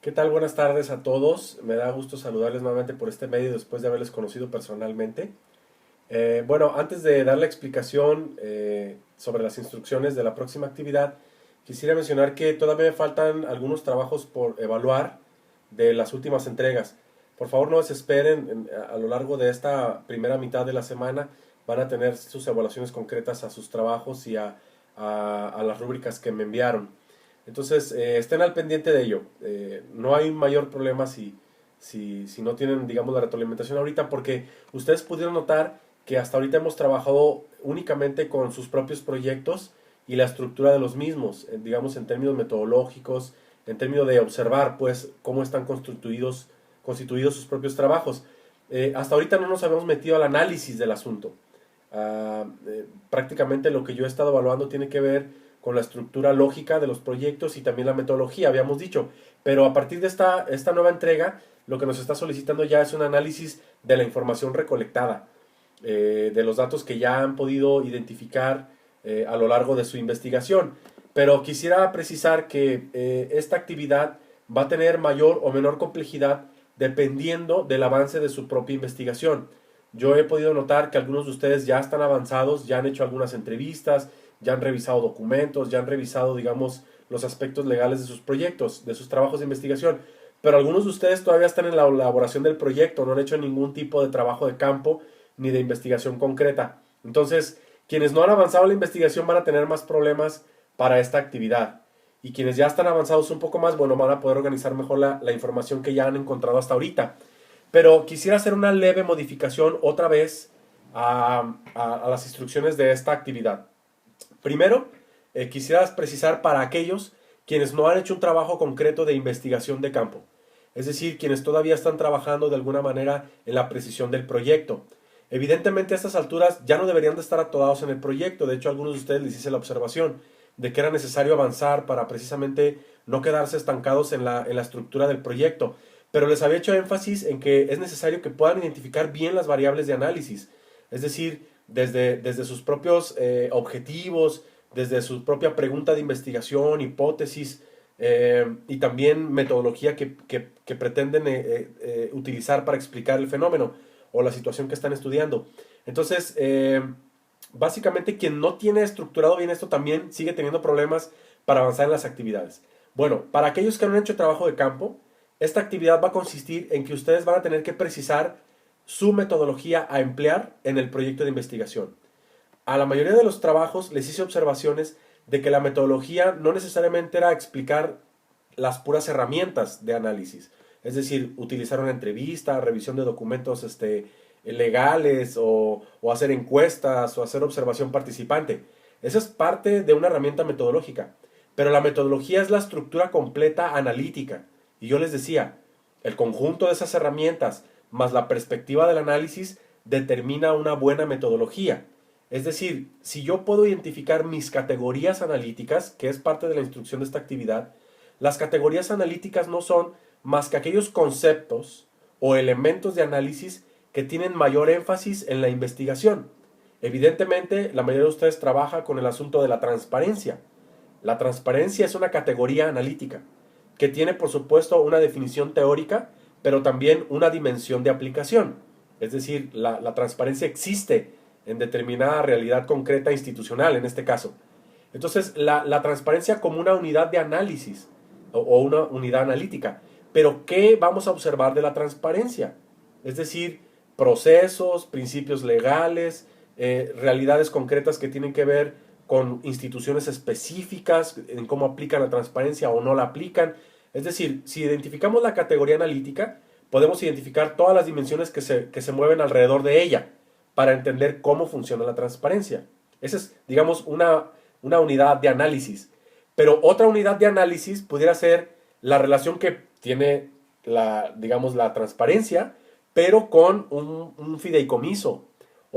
¿Qué tal? Buenas tardes a todos. Me da gusto saludarles nuevamente por este medio después de haberles conocido personalmente. Bueno, antes de dar la explicación sobre las instrucciones de la próxima actividad, quisiera mencionar que todavía me faltan algunos trabajos por evaluar de las últimas entregas. Por favor, no desesperen. A lo largo de esta primera mitad de la semana van a tener sus evaluaciones concretas a sus trabajos y a las rúbricas que me enviaron. Entonces, estén al pendiente de ello. No hay mayor problema si no tienen, digamos, la retroalimentación ahorita, porque ustedes pudieron notar que hasta ahorita hemos trabajado únicamente con sus propios proyectos y la estructura de los mismos, digamos, en términos metodológicos, en términos de observar, pues, cómo están constituidos sus propios trabajos. Hasta ahorita no nos habíamos metido al análisis del asunto. Prácticamente lo que yo he estado evaluando tiene que ver con la estructura lógica de los proyectos y también la metodología, habíamos dicho. Pero a partir de esta nueva entrega, lo que nos está solicitando ya es un análisis de la información recolectada, de los datos que ya han podido identificar a lo largo de su investigación. Pero quisiera precisar que esta actividad va a tener mayor o menor complejidad dependiendo del avance de su propia investigación. Yo he podido notar que algunos de ustedes ya están avanzados, ya han hecho algunas entrevistas, ya han revisado documentos, ya han revisado, digamos, los aspectos legales de sus proyectos, de sus trabajos de investigación. Pero algunos de ustedes todavía están en la elaboración del proyecto, no han hecho ningún tipo de trabajo de campo ni de investigación concreta. Entonces, quienes no han avanzado en la investigación van a tener más problemas para esta actividad. Y quienes ya están avanzados un poco más, bueno, van a poder organizar mejor la información que ya han encontrado hasta ahorita. Pero quisiera hacer una leve modificación otra vez a las instrucciones de esta actividad. Primero, quisiera precisar para aquellos quienes no han hecho un trabajo concreto de investigación de campo, es decir, quienes todavía están trabajando de alguna manera en la precisión del proyecto. Evidentemente a estas alturas ya no deberían de estar atodados en el proyecto, de hecho a algunos de ustedes les hice la observación de que era necesario avanzar para precisamente no quedarse estancados en la estructura del proyecto, pero les había hecho énfasis en que es necesario que puedan identificar bien las variables de análisis, es decir, desde sus propios objetivos, desde su propia pregunta de investigación, hipótesis y también metodología que pretenden utilizar para explicar el fenómeno o la situación que están estudiando. Entonces, básicamente quien no tiene estructurado bien esto también sigue teniendo problemas para avanzar en las actividades. Bueno, para aquellos que no han hecho trabajo de campo, esta actividad va a consistir en que ustedes van a tener que precisar su metodología a emplear en el proyecto de investigación. A la mayoría de los trabajos les hice observaciones de que la metodología no necesariamente era explicar las puras herramientas de análisis, es decir, utilizar una entrevista, revisión de documentos legales o hacer encuestas o hacer observación participante. Esa es parte de una herramienta metodológica, pero la metodología es la estructura completa analítica. Y yo les decía, el conjunto de esas herramientas más la perspectiva del análisis determina una buena metodología. Es decir, si yo puedo identificar mis categorías analíticas, que es parte de la instrucción de esta actividad, las categorías analíticas no son más que aquellos conceptos o elementos de análisis que tienen mayor énfasis en la investigación. Evidentemente, la mayoría de ustedes trabaja con el asunto de la transparencia. La transparencia es una categoría analítica que tiene, por supuesto, una definición teórica, pero también una dimensión de aplicación. Es decir, la transparencia existe en determinada realidad concreta institucional, en este caso. Entonces, la transparencia como una unidad de análisis o una unidad analítica. Pero, ¿qué vamos a observar de la transparencia? Es decir, procesos, principios legales, realidades concretas que tienen que ver con instituciones específicas, en cómo aplican la transparencia o no la aplican. Es decir, si identificamos la categoría analítica, podemos identificar todas las dimensiones que se mueven alrededor de ella para entender cómo funciona la transparencia. Esa es, digamos, una unidad de análisis. Pero otra unidad de análisis pudiera ser la relación que tiene digamos, la transparencia, pero con un fideicomiso.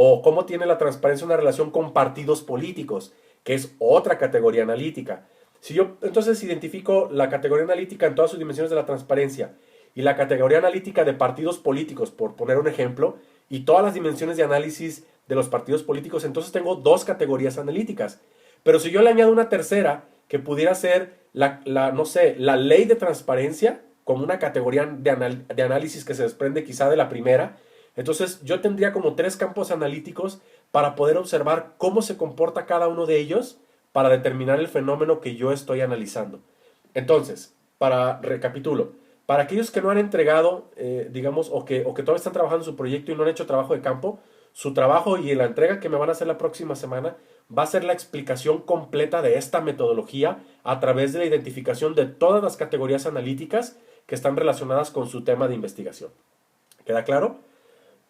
O cómo tiene la transparencia una relación con partidos políticos, que es otra categoría analítica. Si yo entonces identifico la categoría analítica en todas sus dimensiones de la transparencia y la categoría analítica de partidos políticos, por poner un ejemplo, y todas las dimensiones de análisis de los partidos políticos, entonces tengo dos categorías analíticas. Pero si yo le añado una tercera, que pudiera ser no sé, la ley de transparencia, como una categoría de análisis que se desprende quizá de la primera. Entonces yo tendría como 3 campos analíticos para poder observar cómo se comporta cada uno de ellos para determinar el fenómeno que yo estoy analizando. Entonces, recapitulo, para aquellos que no han entregado, digamos, o que todavía están trabajando en su proyecto y no han hecho trabajo de campo, su trabajo y la entrega que me van a hacer la próxima semana va a ser la explicación completa de esta metodología a través de la identificación de todas las categorías analíticas que están relacionadas con su tema de investigación. ¿Queda claro?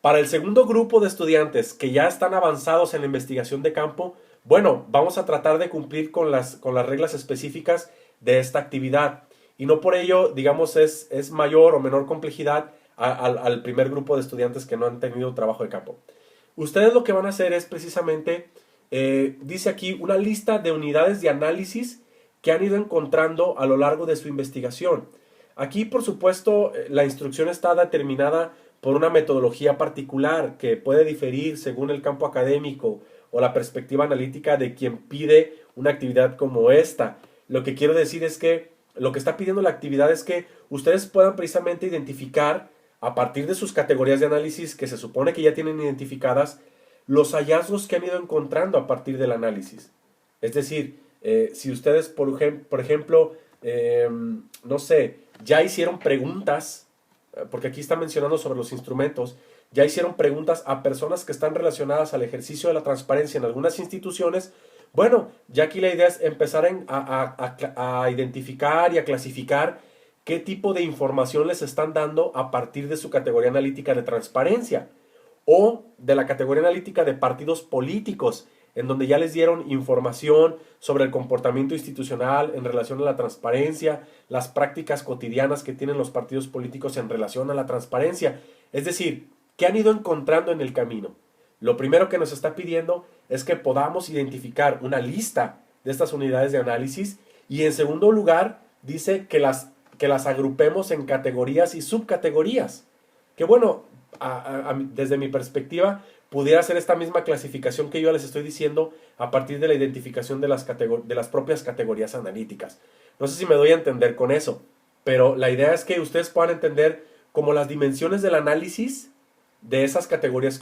Para el segundo grupo de estudiantes que ya están avanzados en la investigación de campo, bueno, vamos a tratar de cumplir con las reglas específicas de esta actividad. Y no por ello, digamos, es mayor o menor complejidad al primer grupo de estudiantes que no han tenido trabajo de campo. Ustedes lo que van a hacer es precisamente, dice aquí, una lista de unidades de análisis que han ido encontrando a lo largo de su investigación. Aquí, por supuesto, la instrucción está determinada por una metodología particular que puede diferir según el campo académico o la perspectiva analítica de quien pide una actividad como esta. Lo que quiero decir es que lo que está pidiendo la actividad es que ustedes puedan precisamente identificar, a partir de sus categorías de análisis que se supone que ya tienen identificadas, los hallazgos que han ido encontrando a partir del análisis. Es decir, si ustedes, por ejemplo, no sé, ya hicieron preguntas, porque aquí está mencionando sobre los instrumentos, ya hicieron preguntas a personas que están relacionadas al ejercicio de la transparencia en algunas instituciones. Bueno, ya aquí la idea es empezar a identificar y a clasificar qué tipo de información les están dando a partir de su categoría analítica de transparencia o de la categoría analítica de partidos políticos, en donde ya les dieron información sobre el comportamiento institucional en relación a la transparencia, las prácticas cotidianas que tienen los partidos políticos en relación a la transparencia. Es decir, ¿qué han ido encontrando en el camino? Lo primero que nos está pidiendo es que podamos identificar una lista de estas unidades de análisis y en segundo lugar dice que las agrupemos en categorías y subcategorías. Que bueno, desde mi perspectiva, pudiera ser esta misma clasificación que yo les estoy diciendo a partir de la identificación de las propias categorías analíticas. No sé si me doy a entender con eso, pero la idea es que ustedes puedan entender como las dimensiones del análisis de esas categorías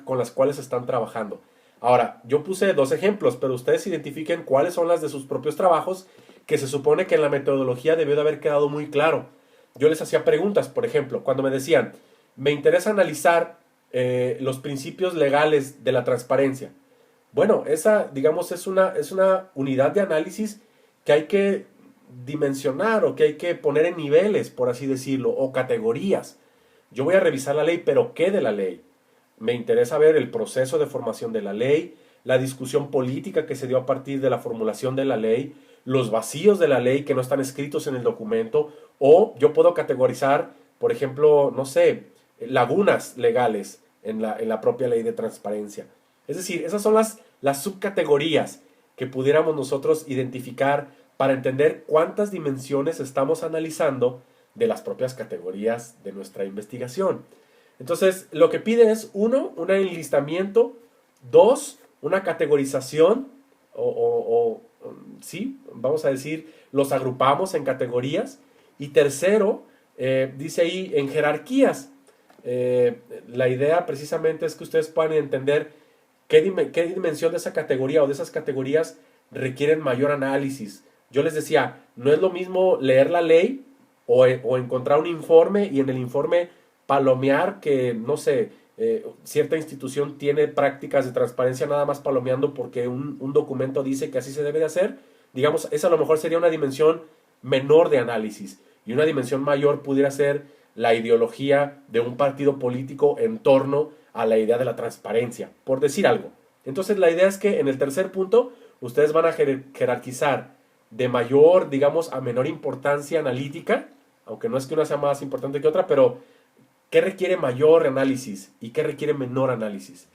con las cuales están trabajando. Ahora, yo puse 2 ejemplos, pero ustedes identifiquen cuáles son las de sus propios trabajos, que se supone que en la metodología debió de haber quedado muy claro. Yo les hacía preguntas, por ejemplo, cuando me decían, me interesa analizar los principios legales de la transparencia. Bueno, esa, digamos, es una unidad de análisis que hay que dimensionar o que hay que poner en niveles, por así decirlo, o categorías. Yo voy a revisar la ley, pero ¿qué de la ley? Me interesa ver el proceso de formación de la ley, la discusión política que se dio a partir de la formulación de la ley, los vacíos de la ley que no están escritos en el documento, o yo puedo categorizar, por ejemplo, no sé, lagunas legales en la propia ley de transparencia. Es decir, esas son las subcategorías que pudiéramos nosotros identificar para entender cuántas dimensiones estamos analizando de las propias categorías de nuestra investigación. Entonces, lo que pide es, 1, un enlistamiento, 2, una categorización, sí, vamos a decir, los agrupamos en categorías, y tercero, dice ahí, en jerarquías. La idea precisamente es que ustedes puedan entender qué dimensión de esa categoría o de esas categorías requieren mayor análisis. Yo les decía, no es lo mismo leer la ley o encontrar un informe y en el informe palomear que, no sé, cierta institución tiene prácticas de transparencia nada más palomeando porque un documento dice que así se debe de hacer. Digamos, esa a lo mejor sería una dimensión menor de análisis y una dimensión mayor pudiera ser la ideología de un partido político en torno a la idea de la transparencia, por decir algo. Entonces la idea es que en el tercer punto ustedes van a jerarquizar de mayor, digamos, a menor importancia analítica, aunque no es que una sea más importante que otra, pero ¿qué requiere mayor análisis y qué requiere menor análisis?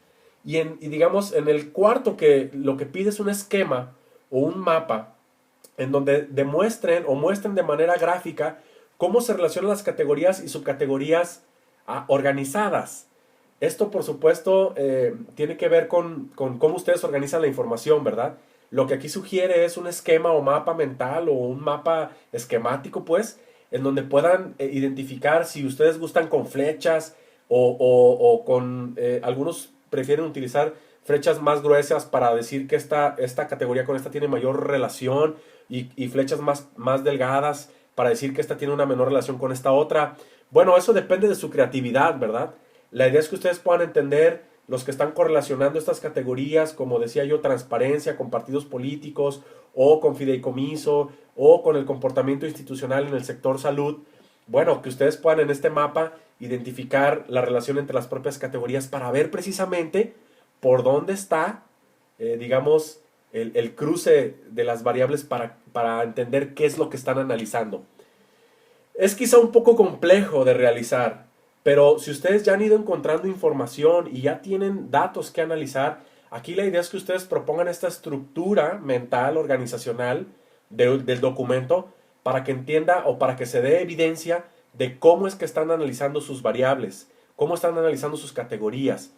Y digamos, en el cuarto, que lo que pide es un esquema o un mapa en donde demuestren o muestren de manera gráfica cómo se relacionan las categorías y subcategorías organizadas. Esto, por supuesto, tiene que ver con cómo ustedes organizan la información, ¿verdad? Lo que aquí sugiere es un esquema o mapa mental o un mapa esquemático, pues, en donde puedan identificar si ustedes gustan con flechas o con, algunos prefieren utilizar flechas más gruesas para decir que esta categoría con esta tiene mayor relación y flechas más delgadas para decir que esta tiene una menor relación con esta otra. Bueno, eso depende de su creatividad, ¿verdad? La idea es que ustedes puedan entender los que están correlacionando estas categorías, como decía yo, transparencia con partidos políticos o con fideicomiso o con el comportamiento institucional en el sector salud. Bueno, que ustedes puedan en este mapa identificar la relación entre las propias categorías para ver precisamente por dónde está, digamos, el cruce de las variables para entender qué es lo que están analizando. Es quizá un poco complejo de realizar, pero si ustedes ya han ido encontrando información y ya tienen datos que analizar, aquí la idea es que ustedes propongan esta estructura mental, organizacional del documento para que entienda o para que se dé evidencia de cómo es que están analizando sus variables, cómo están analizando sus categorías.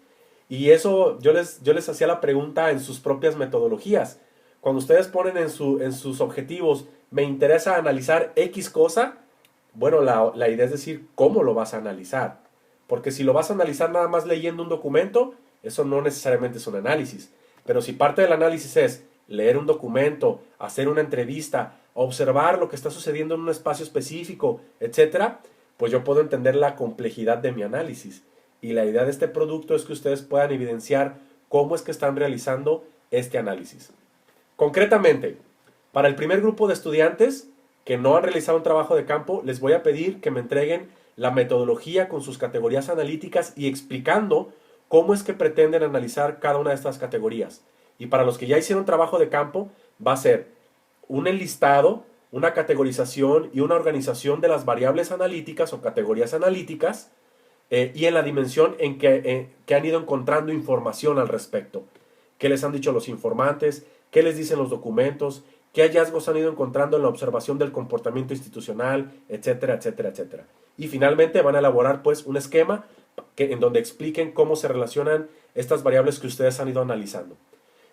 Y eso yo les hacía la pregunta en sus propias metodologías. Cuando ustedes ponen en sus objetivos, me interesa analizar X cosa, bueno, la idea es decir, ¿cómo lo vas a analizar? Porque si lo vas a analizar nada más leyendo un documento, eso no necesariamente es un análisis. Pero si parte del análisis es leer un documento, hacer una entrevista, observar lo que está sucediendo en un espacio específico, etcétera, pues yo puedo entender la complejidad de mi análisis. Y la idea de este producto es que ustedes puedan evidenciar cómo es que están realizando este análisis. Concretamente, para el primer grupo de estudiantes que no han realizado un trabajo de campo, les voy a pedir que me entreguen la metodología con sus categorías analíticas y explicando cómo es que pretenden analizar cada una de estas categorías. Y para los que ya hicieron trabajo de campo, va a ser un enlistado, una categorización y una organización de las variables analíticas o categorías analíticas, y en la dimensión en que han ido encontrando información al respecto. ¿Qué les han dicho los informantes? ¿Qué les dicen los documentos? ¿Qué hallazgos han ido encontrando en la observación del comportamiento institucional? Etcétera, etcétera, etcétera. Y finalmente van a elaborar pues un esquema en donde expliquen cómo se relacionan estas variables que ustedes han ido analizando.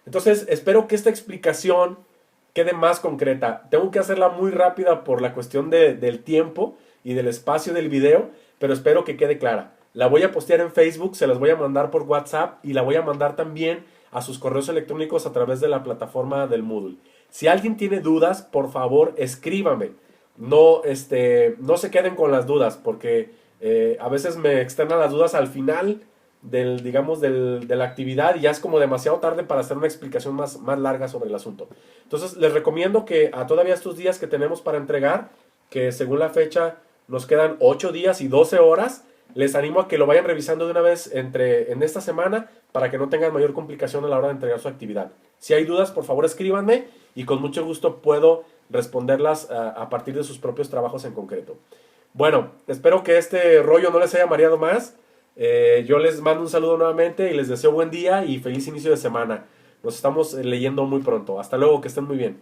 Entonces, espero que esta explicación quede más concreta. Tengo que hacerla muy rápida por la cuestión del tiempo y del espacio del video, pero espero que quede clara. La voy a postear en Facebook, se las voy a mandar por WhatsApp y la voy a mandar también a sus correos electrónicos a través de la plataforma del Moodle. Si alguien tiene dudas, por favor, escríbame. No se queden con las dudas, porque a veces me externan las dudas al final de la actividad y ya es como demasiado tarde para hacer una explicación más larga sobre el asunto. Entonces, les recomiendo que a todavía estos días que tenemos para entregar, que según la fecha nos quedan 8 días y 12 horas, les animo a que lo vayan revisando de una vez en esta semana para que no tengan mayor complicación a la hora de entregar su actividad. Si hay dudas, por favor escríbanme y con mucho gusto puedo responderlas a partir de sus propios trabajos en concreto. Bueno, espero que este rollo no les haya mareado más. Yo les mando un saludo nuevamente y les deseo buen día y feliz inicio de semana. Nos estamos leyendo muy pronto. Hasta luego, que estén muy bien.